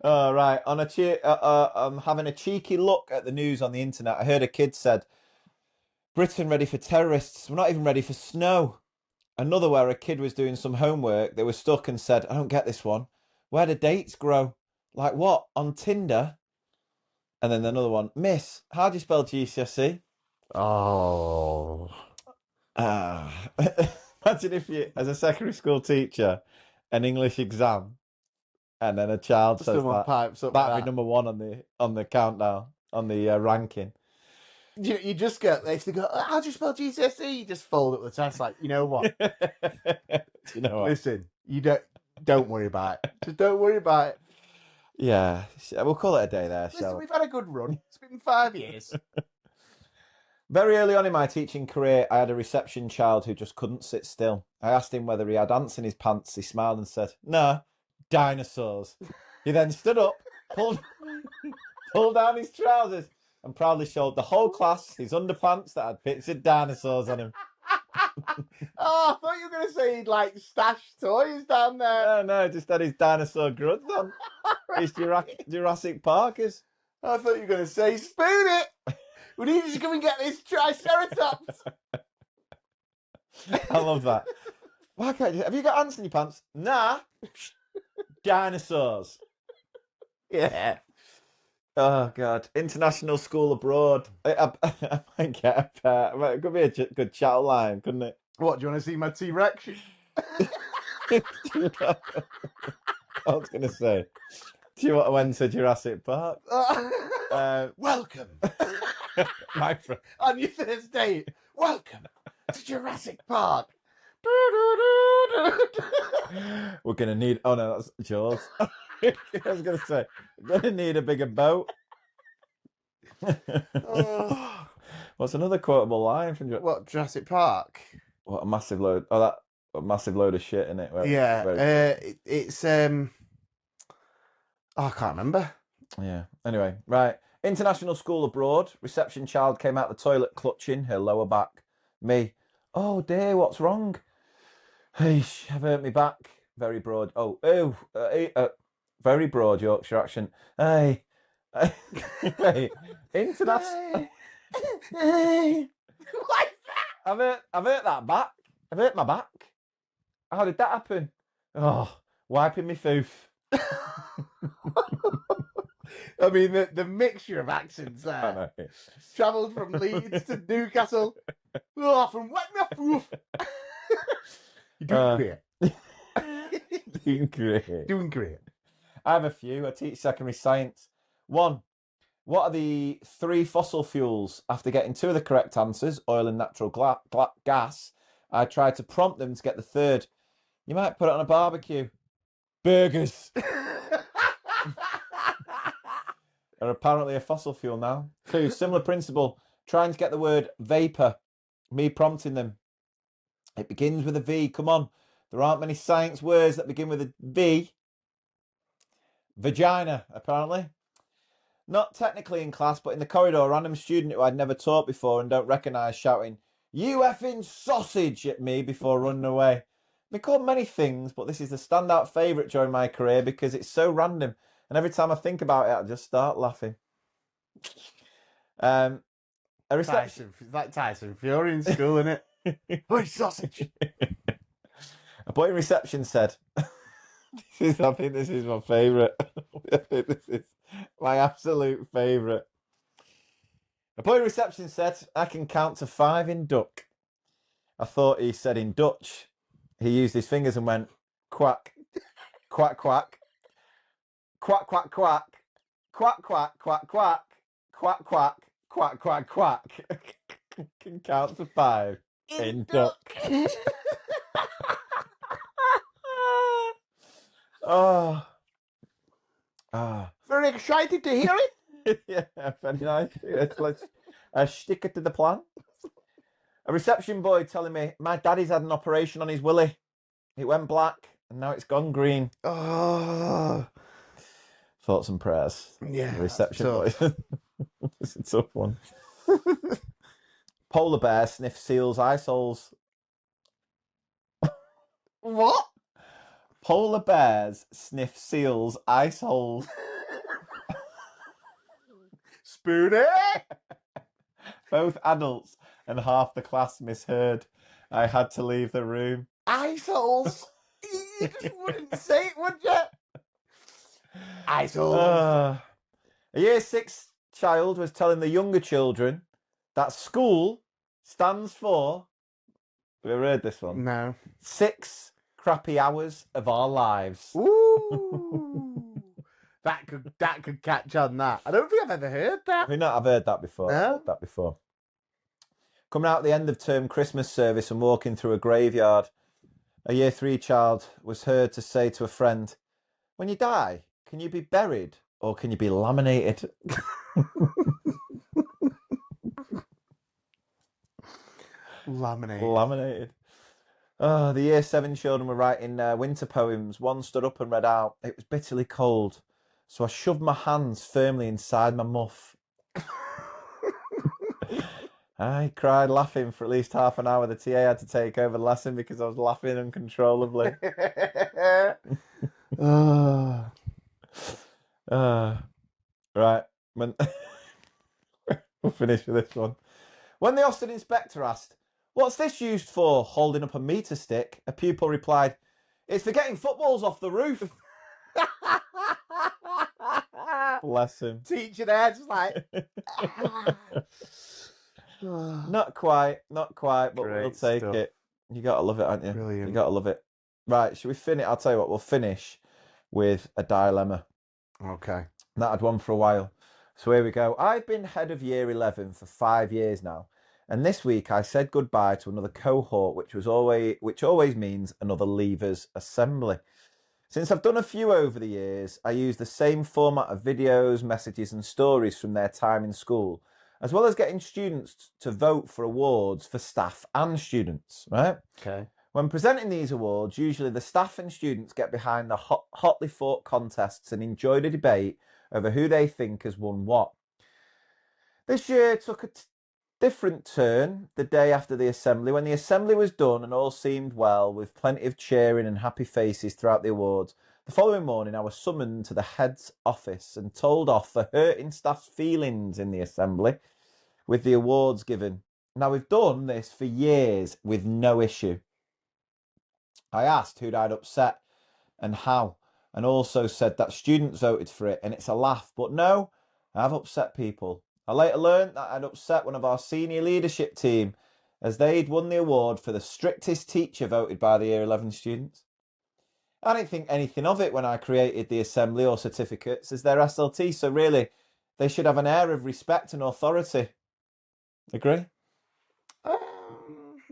Oh, right. I'm having a cheeky look at the news on the internet. I heard a kid said, Britain ready for terrorists. We're not even ready for snow. Another where a kid was doing some homework. They were stuck and said, I don't get this one. Where do dates grow? Like what? On Tinder? And then another one, Miss, how do you spell GCSE? Oh. Imagine if you, as a secondary school teacher, an English exam, and then a child says that'd be number one on the countdown, on the ranking. You just get, they go, how do you spell GCSE? You just fold up the test like, you know what? You know what? Listen, you don't worry about it. Just don't worry about it. Yeah, we'll call it a day there. Listen, we've had a good run. It's been 5 years. Very early on in my teaching career, I had a reception child who just couldn't sit still. I asked him whether he had ants in his pants. He smiled and said, "No, dinosaurs." He then stood up, pulled down his trousers, and proudly showed the whole class his underpants that had bits of dinosaurs on him. Oh, I thought you were going to say he'd like stashed toys down there. No, just had his dinosaur gruds on. His Jurassic Parkers. I thought you were going to say, spoon it. We need you to come and get this Triceratops. I love that. Why can't you? Have you got ants in your pants? Nah. Dinosaurs. Yeah. Oh, God. International school abroad. I might get a pair. It could be a good chat line, couldn't it? What, do you want to see my T-Rex? I was going to say, do you want to enter Jurassic Park? Welcome. My friend. On your first date, welcome to Jurassic Park. We're going to need... Oh, no, that's Jaws. I was going to say, we're going to need a bigger boat. What's another quotable line from Jurassic Park? What a massive load... Oh, that a massive load of shit in it. It's... I can't remember. Yeah. Anyway, right. International school abroad. Reception child came out the toilet clutching her lower back. Me. Oh dear, what's wrong? Hey, I've hurt me back. Very broad. Very broad Yorkshire accent. Hey. Hey. International. Hey. Like that? I've hurt that back. I've hurt my back. How did that happen? Oh, wiping me foof. I mean, the mixture of accents there. Travelled from Leeds to Newcastle. Oh, from wet my roof. You're doing great. Doing great. Doing great. I have a few. I teach secondary science. 1. What are the 3 fossil fuels? After getting 2 of the correct answers, oil and natural gas, I tried to prompt them to get the 3rd. You might put it on a barbecue. Burgers. Are apparently a fossil fuel now. 2, similar principle. Trying to get the word vapor. Me prompting them. It begins with a V. Come on. There aren't many science words that begin with a V. Vagina, apparently. Not technically in class, but in the corridor, a random student who I'd never taught before and don't recognise shouting, "You effing sausage!" at me before running away. I've been called many things, but this is the standout favourite during my career because it's so random. And every time I think about it, I just start laughing. A reception... It's like Tyson Fury in school, isn't it? Oh, sausage. A boy in reception said, I think this is my favourite. I think this is my absolute favourite. A boy in reception said, "I can count to 5 in duck." I thought he said in Dutch. He used his fingers and went quack, quack, quack, quack, quack, quack, quack, quack, quack, quack, quack, quack, quack, quack, quack. Can count to 5 in Dutch. Oh. Very excited to hear it. Yeah, very nice. Let's stick it to the plan. A reception boy telling me my daddy's had an operation on his willy. It went black and now it's gone green. Oh. Thoughts and prayers. Yeah. The reception boy. It's a tough one. Polar bear sniff seals' eye soles. What? Polar bears sniff seals' eye soles. Spoony! Both adults and half the class misheard. I had to leave the room. Eye soles? You just wouldn't say it, would you? Eye soles. A year 6 child was telling the younger children that school stands for... Have you ever heard this one? No. 6 crappy hours of our lives. Ooh. that could catch on that. I don't think I've ever heard that. I mean, I've heard that before. No? I've heard that before. Coming out at the end of term Christmas service and walking through a graveyard, a year 3 child was heard to say to a friend, when you die, can you be buried or can you be laminated? Laminated. Oh, the year 7 children were writing winter poems. One stood up and read out, it was bitterly cold, so I shoved my hands firmly inside my muff. I cried laughing for at least half an hour. The TA had to take over the lesson because I was laughing uncontrollably. Right. We'll finish with this one. When the Austin inspector asked, what's this used for, holding up a meter stick, a pupil replied, it's for getting footballs off the roof. Bless him. Teacher there just like... Not quite, but great we'll take stuff. It. You got to love it, haven't you? Brilliant. You got to love it. Right, should we finish? I'll tell you what, we'll finish with a dilemma. Okay. That had one for a while. So here we go. I've been head of year 11 for 5 years now. And this week I said goodbye to another cohort, which always means another leavers assembly. Since I've done a few over the years, I use the same format of videos, messages and stories from their time in school, as well as getting students to vote for awards for staff and students, right? Okay. When presenting these awards, usually the staff and students get behind the hotly fought contests and enjoy the debate over who they think has won what. This year took a different turn the day after the assembly. When the assembly was done and all seemed well, with plenty of cheering and happy faces throughout the awards, the following morning I was summoned to the head's office and told off for hurting staff's feelings in the assembly with the awards given. Now, we've done this for years with no issue. I asked who'd I'd upset and how, and also said that students voted for it and it's a laugh. But no, I've upset people. I later learned that I'd upset one of our senior leadership team as they'd won the award for the strictest teacher voted by the year 11 students. I didn't think anything of it when I created the assembly or certificates as their SLT, so really they should have an air of respect and authority. Agree?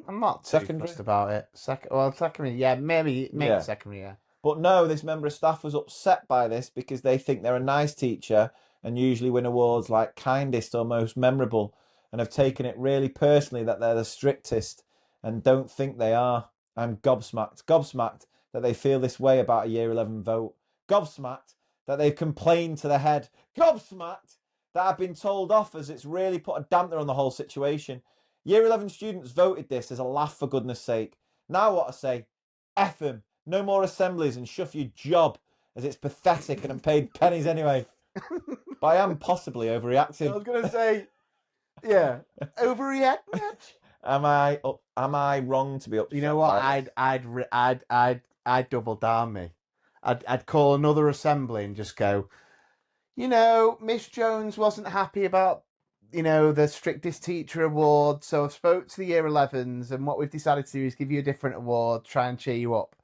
I'm not too fussed about it. Secondary, yeah, maybe yeah. Secondary, yeah. But no, this member of staff was upset by this because they think they're a nice teacher and usually win awards like kindest or most memorable, and have taken it really personally that they're the strictest and don't think they are. I'm gobsmacked that they feel this way about a year 11 vote. Gobsmacked that they've complained to the head. Gobsmacked that I've been told off as it's really put a dampener on the whole situation. Year 11 students voted this as a laugh, for goodness sake. Now what I say? F them. No more assemblies and shuff your job, as it's pathetic and I'm paid pennies anyway. But I am possibly overreacting. I was going to say, yeah, overreacting. Am I wrong to be upset? You know what? I'd double down me. I'd call another assembly and just go, you know, Miss Jones wasn't happy about the strictest teacher award. So I've spoke to the year 11s, and what we've decided to do is give you a different award, try and cheer you up.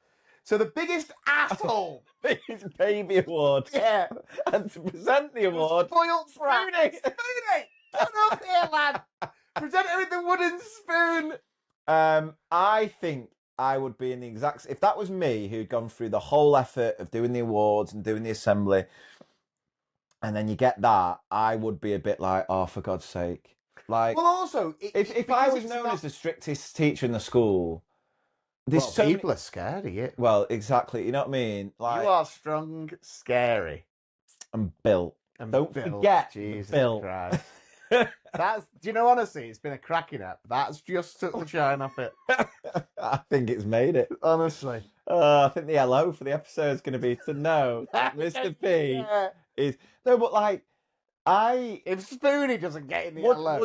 So the biggest asshole, biggest baby award, yeah, and to present the award, spoiled Spoonie, get up here, lad. Present it with the wooden spoon. I think I would be in the exact. If that was me, who'd gone through the whole effort of doing the awards and doing the assembly, and then you get that, I would be a bit like, oh, for God's sake. Like, well, also, if I was known as the strictest teacher in the school, people are scared of you. Well, exactly. You know what I mean? Like, you are strong, scary, and built. Don't forget, Jesus Bill. Christ. Do you know, honestly, it's been a cracking app. That's just took the shine off it. I think it's made it. Honestly. I think the hello for the episode is going to be to know that Mr. P is... No, but like, if Spoonie doesn't get in the hello...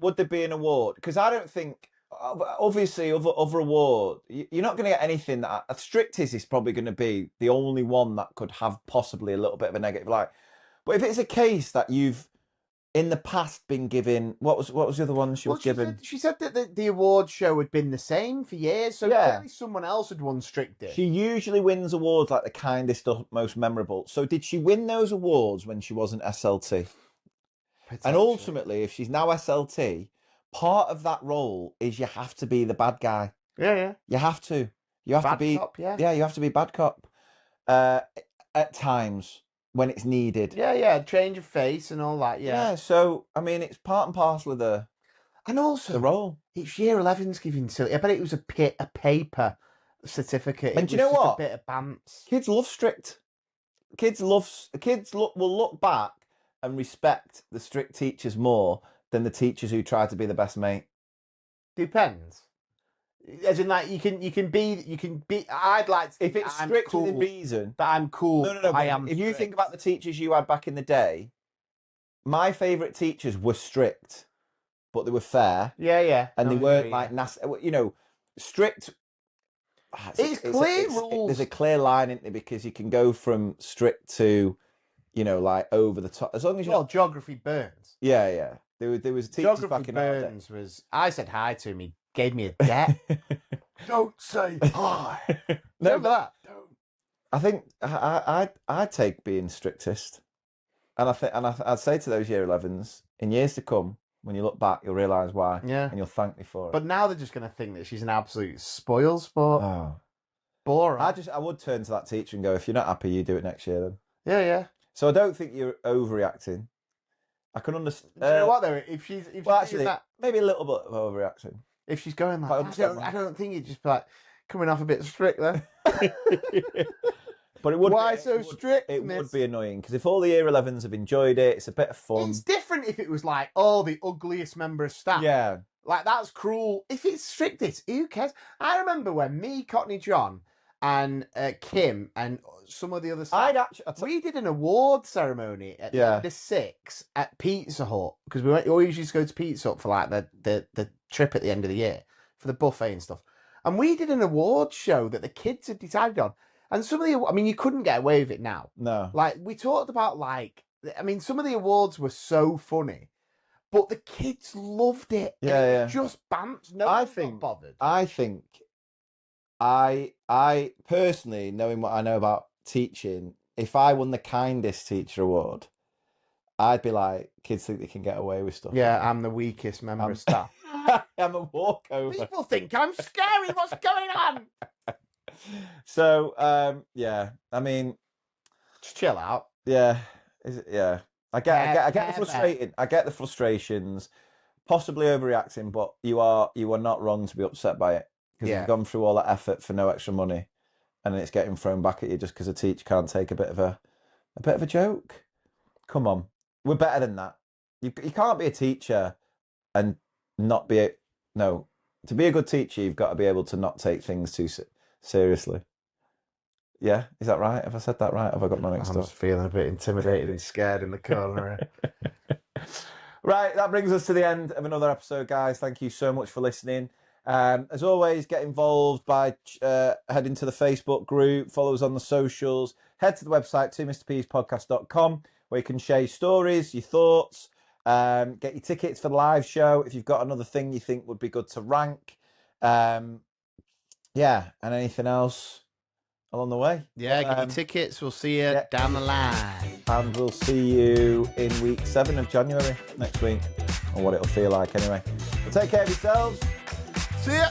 Would there be an award? Because I don't think... Obviously, other award, you're not going to get anything that... Strictest is probably going to be the only one that could have possibly a little bit of a negative light. But if it's a case that you've in the past been given, what was the other one she was given? She said that the award show had been the same for years, so clearly someone else had won strictest. She usually wins awards like the kindest or most memorable. So did she win those awards when she wasn't SLT? And ultimately, if she's now SLT, part of that role is you have to be the bad guy. Yeah. You have to. You have bad to be cop, you have to be bad cop. At times. When it's needed. Yeah, change of face and all that, Yeah, so, I mean, it's part and parcel of the role. It's year 11's giving silly. I bet it was a paper certificate. And do you know what? A bit of bants. Kids love strict. Kids will look back and respect the strict teachers more than the teachers who try to be the best mate. Depends. As in, like, you can be. I'd like to. If it's strict cool, within reason, that I'm cool. No. I am. If you think about the teachers you had back in the day, my favourite teachers were strict, but they were fair. Yeah. And they weren't like nasty. You know, strict. It's clear rules. There's a clear line, isn't there? Because you can go from strict to, like over the top. As long as you. Geography burns. Yeah. There was teachers back in burns was. I said hi to him. He gave me a debt. Don't say hi. No, but don't. I think I'd take being strictest, and I'd say to those year 11s, in years to come, when you look back, you'll realise why. Yeah, and you'll thank me for it. But now they're just going to think that she's an absolute spoilsport. Oh, boring. I would turn to that teacher and go, if you're not happy, you do it next year then. Yeah. So I don't think you're overreacting. I can understand. Do you know what though? If she's actually maybe a little bit of overreacting. If she's going like, I don't think you'd just be like coming off a bit strict there. But it would. Why so strict? It would be annoying because if all the year 11s have enjoyed it, it's a bit of fun. It's different if it was like, the ugliest member of staff. Yeah, like that's cruel. If it's strictest, who cares? I remember when me, Cockney John, and Kim and some of the other staff, we did an award ceremony at the 6 at Pizza Hut because we always used to go to Pizza Hut for like the trip at the end of the year for the buffet and stuff. And we did an award show that the kids had decided on. And some of you couldn't get away with it now. No. Like, we talked about, some of the awards were so funny, but the kids loved it. Yeah. Just bants. No one got bothered. I think, I personally, knowing what I know about teaching, if I won the kindest teacher award, I'd be like, kids think they can get away with stuff. Yeah, I'm the weakest member of staff. I'm a walkover. People think I'm scary. What's going on? So, I mean, just chill out. Yeah, I get the frustrating. I get the frustrations, possibly overreacting, but you are not wrong to be upset by it because you've gone through all that effort for no extra money, and it's getting thrown back at you just because a teacher can't take a bit of a joke. Come on, we're better than that. You can't be a teacher and not be to be a good teacher, you've got to be able to not take things too seriously. Yeah, is that right? Have I said that right? Have I got my next stuff? I'm just feeling a bit intimidated and scared in the corner. Right, that brings us to the end of another episode, guys. Thank you so much for listening. As always, get involved by heading to the Facebook group, follow us on the socials, head to the website 2MrPs236YT.com where you can share your stories, your thoughts, Get your tickets for the live show if you've got another thing you think would be good to rank. Yeah, and anything else along the way. Yeah, get your tickets. We'll see you down the line. And we'll see you in week 7 of January next week, or what it'll feel like anyway. But take care of yourselves. See ya.